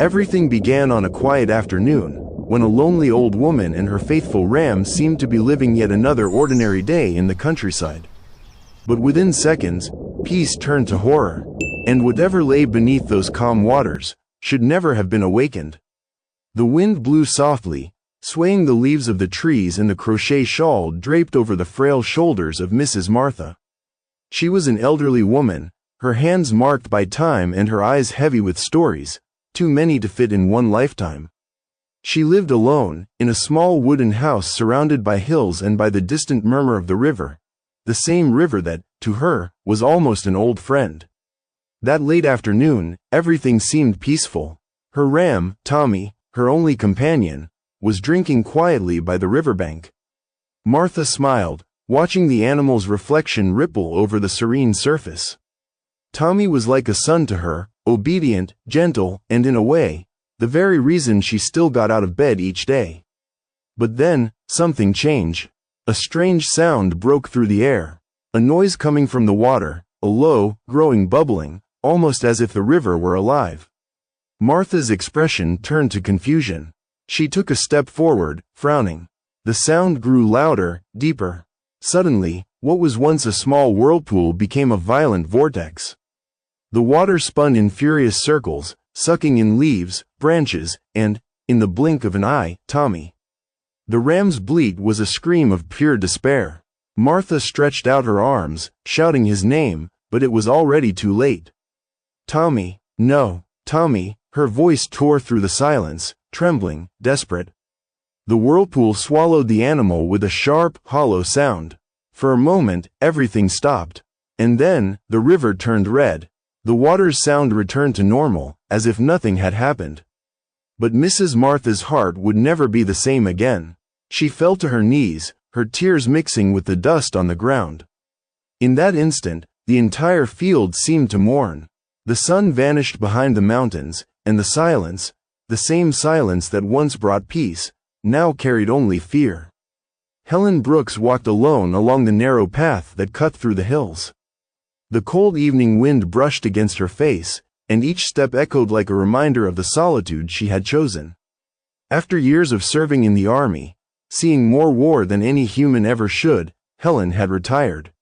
Everything began on a quiet afternoon, when a lonely old woman and her faithful ram seemed to be living yet another ordinary day in the countryside. But within seconds, peace turned to horror, and whatever lay beneath those calm waters should never have been awakened. The wind blew softly, swaying the leaves of the trees, and the crochet shawl draped over the frail shoulders of Mrs. Martha. She was an elderly woman, her hands marked by time and her eyes heavy with stories, too many to fit in one lifetime. She lived alone, in a small wooden house surrounded by hills and by the distant murmur of the river, the same river that, to her, was almost an old friend. That late afternoon, everything seemed peaceful. Her ram, Tommy, her only companion, was drinking quietly by the riverbank. Martha smiled, watching the animal's reflection ripple over the serene surface. Tommy was like a son to her, obedient, gentle, and in a way, the very reason she still got out of bed each day. But then, something changed. A strange sound broke through the air, a noise coming from the water, a low, growing bubbling, almost as if the river were alive. Martha's expression turned to confusion. She took a step forward, frowning. The sound grew louder, deeper. Suddenly, what was once a small whirlpool became a violent vortex. The water spun in furious circles, sucking in leaves, branches, and, in the blink of an eye, Tommy. The ram's bleat was a scream of pure despair. Martha stretched out her arms, shouting his name, but it was already too late. Tommy, no, Tommy, her voice tore through the silence, trembling, desperate. The whirlpool swallowed the animal with a sharp, hollow sound. For a moment, everything stopped. And then, the river turned red. The water's sound returned to normal, as if nothing had happened. But Mrs. Martha's heart would never be the same again. She fell to her knees, her tears mixing with the dust on the ground. In that instant, the entire field seemed to mourn. The sun vanished behind the mountains, and the silence, the same silence that once brought peace, now carried only fear. Helen Brooks walked alone along the narrow path that cut through the hills. The cold evening wind brushed against her face, and each step echoed like a reminder of the solitude she had chosen. After years of serving in the army, seeing more war than any human ever should, Helen had retired.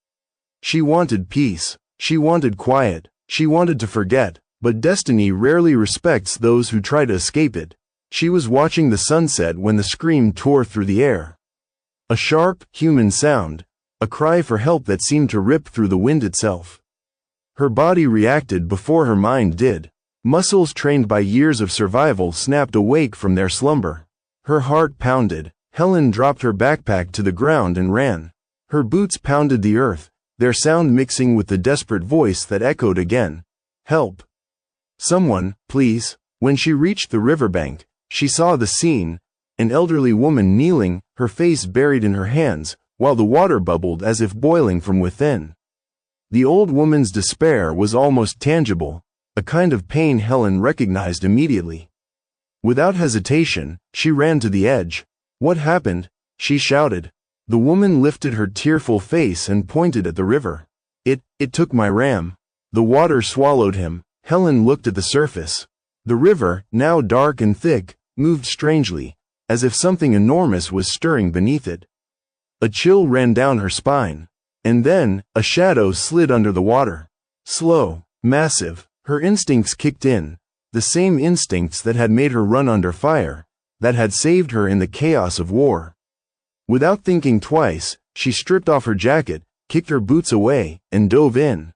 She wanted peace, she wanted quiet, she wanted to forget, but destiny rarely respects those who try to escape it. She was watching the sunset when the scream tore through the air. A sharp, human sound, a cry for help that seemed to rip through the wind itself. Her body reacted before her mind did. Muscles trained by years of survival snapped awake from their slumber. Her heart pounded. Helen dropped her backpack to the ground and ran. Her boots pounded the earth, their sound mixing with the desperate voice that echoed again. Help! Someone, please. When she reached the riverbank, she saw the scene, an elderly woman kneeling, her face buried in her hands, while the water bubbled as if boiling from within. The old woman's despair was almost tangible, a kind of pain Helen recognized immediately. Without hesitation, she ran to the edge. What happened? She shouted. The woman lifted her tearful face and pointed at the river. It took my ram. The water swallowed him. Helen looked at the surface. The river, now dark and thick, moved strangely, as if something enormous was stirring beneath it. A chill ran down her spine. And then, a shadow slid under the water. Slow, massive, her instincts kicked in, the same instincts that had made her run under fire, that had saved her in the chaos of war. Without thinking twice, she stripped off her jacket, kicked her boots away, and dove in.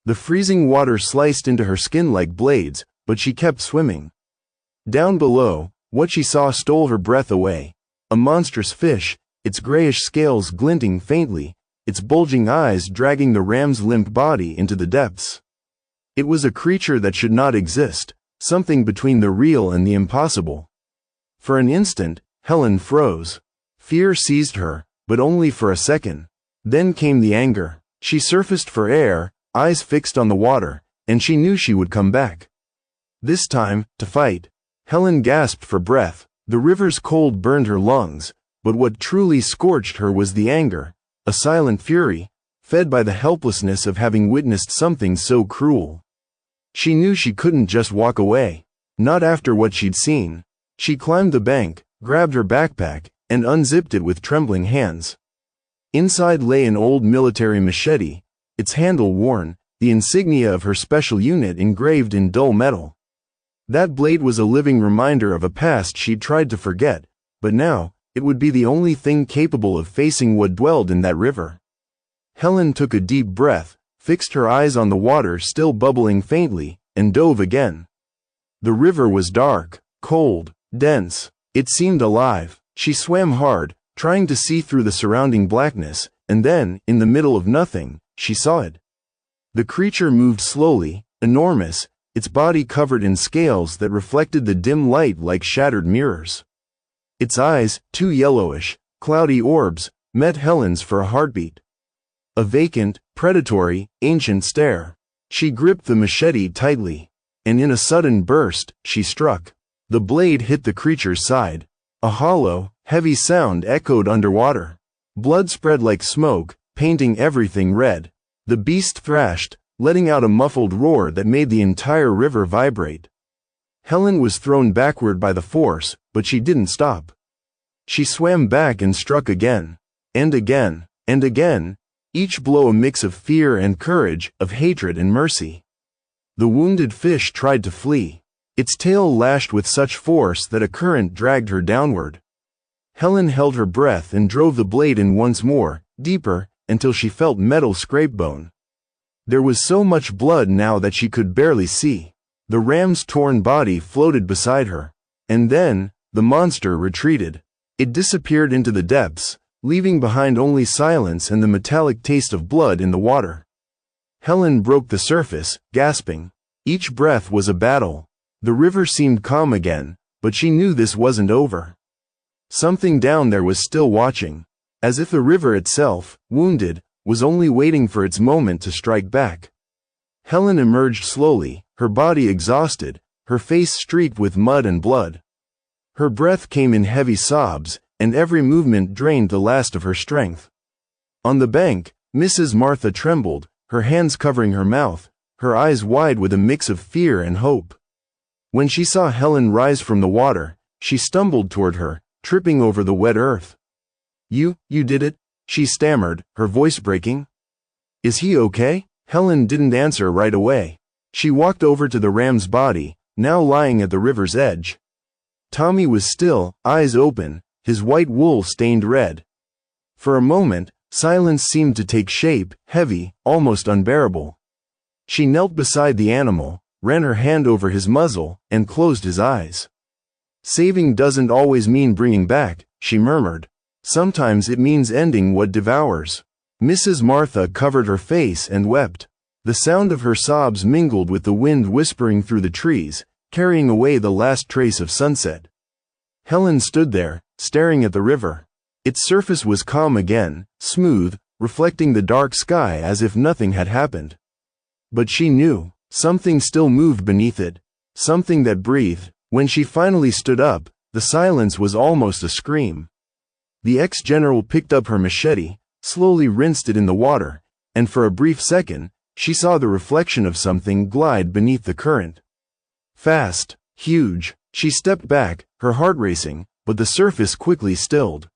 The freezing water sliced into her skin like blades, but she kept swimming. Down below, what she saw stole her breath away. A monstrous fish, its grayish scales glinting faintly, its bulging eyes dragging the ram's limp body into the depths. It was a creature that should not exist, something between the real and the impossible. For an instant, Helen froze. Fear seized her, but only for a second. Then came the anger. She surfaced for air, eyes fixed on the water, and she knew she would come back. This time, to fight. Helen gasped for breath. The river's cold burned her lungs, but what truly scorched her was the anger. A silent fury, fed by the helplessness of having witnessed something so cruel. She knew she couldn't just walk away. Not after what she'd seen. She climbed the bank, grabbed her backpack, and unzipped it with trembling hands. Inside lay an old military machete, its handle worn, the insignia of her special unit engraved in dull metal. That blade was a living reminder of a past she'd tried to forget, but now, it would be the only thing capable of facing what dwelled in that river. Helen took a deep breath, fixed her eyes on the water still bubbling faintly, and dove again. The river was dark, cold, dense. It seemed alive. She swam hard, trying to see through the surrounding blackness, and then, in the middle of nothing, she saw it. The creature moved slowly, enormous, its body covered in scales that reflected the dim light like shattered mirrors. Its eyes, two yellowish, cloudy orbs, met Helen's for a heartbeat. A vacant, predatory, ancient stare. She gripped the machete tightly, and in a sudden burst, she struck. The blade hit the creature's side. A hollow, heavy sound echoed underwater. Blood spread like smoke, painting everything red. The beast thrashed, letting out a muffled roar that made the entire river vibrate. Helen was thrown backward by the force, but she didn't stop. She swam back and struck again, and again, and again, each blow a mix of fear and courage, of hatred and mercy. The wounded fish tried to flee. Its tail lashed with such force that a current dragged her downward. Helen held her breath and drove the blade in once more, deeper, until she felt metal scrape bone. There was so much blood now that she could barely see. The ram's torn body floated beside her. And then, the monster retreated. It disappeared into the depths, leaving behind only silence and the metallic taste of blood in the water. Helen broke the surface, gasping. Each breath was a battle. The river seemed calm again, but she knew this wasn't over. Something down there was still watching, as if the river itself, wounded, was only waiting for its moment to strike back. Helen emerged slowly, her body exhausted, her face streaked with mud and blood. Her breath came in heavy sobs, and every movement drained the last of her strength. On the bank, Mrs. Martha trembled, her hands covering her mouth, her eyes wide with a mix of fear and hope. When she saw Helen rise from the water, she stumbled toward her, tripping over the wet earth. You did it?" she stammered, her voice breaking. "Is he okay?" Helen didn't answer right away. She walked over to the ram's body, now lying at the river's edge. Tommy was still, eyes open, his white wool stained red. For a moment, silence seemed to take shape, heavy, almost unbearable. She knelt beside the animal, ran her hand over his muzzle, and closed his eyes. "Saving doesn't always mean bringing back," she murmured. "Sometimes it means ending what devours." Mrs. Martha covered her face and wept. The sound of her sobs mingled with the wind whispering through the trees, carrying away the last trace of sunset. Helen stood there, staring at the river. Its surface was calm again, smooth, reflecting the dark sky as if nothing had happened. But she knew, something still moved beneath it, something that breathed. When she finally stood up, the silence was almost a scream. The ex-general picked up her machete, slowly rinsed it in the water, and for a brief second, she saw the reflection of something glide beneath the current. Fast, huge, she stepped back, her heart racing, but the surface quickly stilled.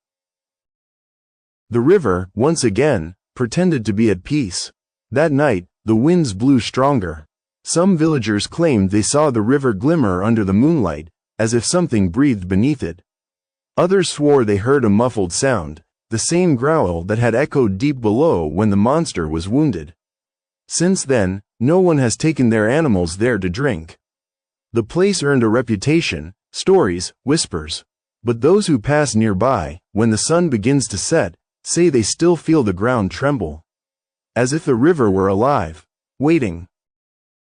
The river, once again, pretended to be at peace. That night, the winds blew stronger. Some villagers claimed they saw the river glimmer under the moonlight, as if something breathed beneath it. Others swore they heard a muffled sound, the same growl that had echoed deep below when the monster was wounded. Since then, no one has taken their animals there to drink. The place earned a reputation, stories, whispers. But those who pass nearby, when the sun begins to set, say they still feel the ground tremble. As if the river were alive, waiting.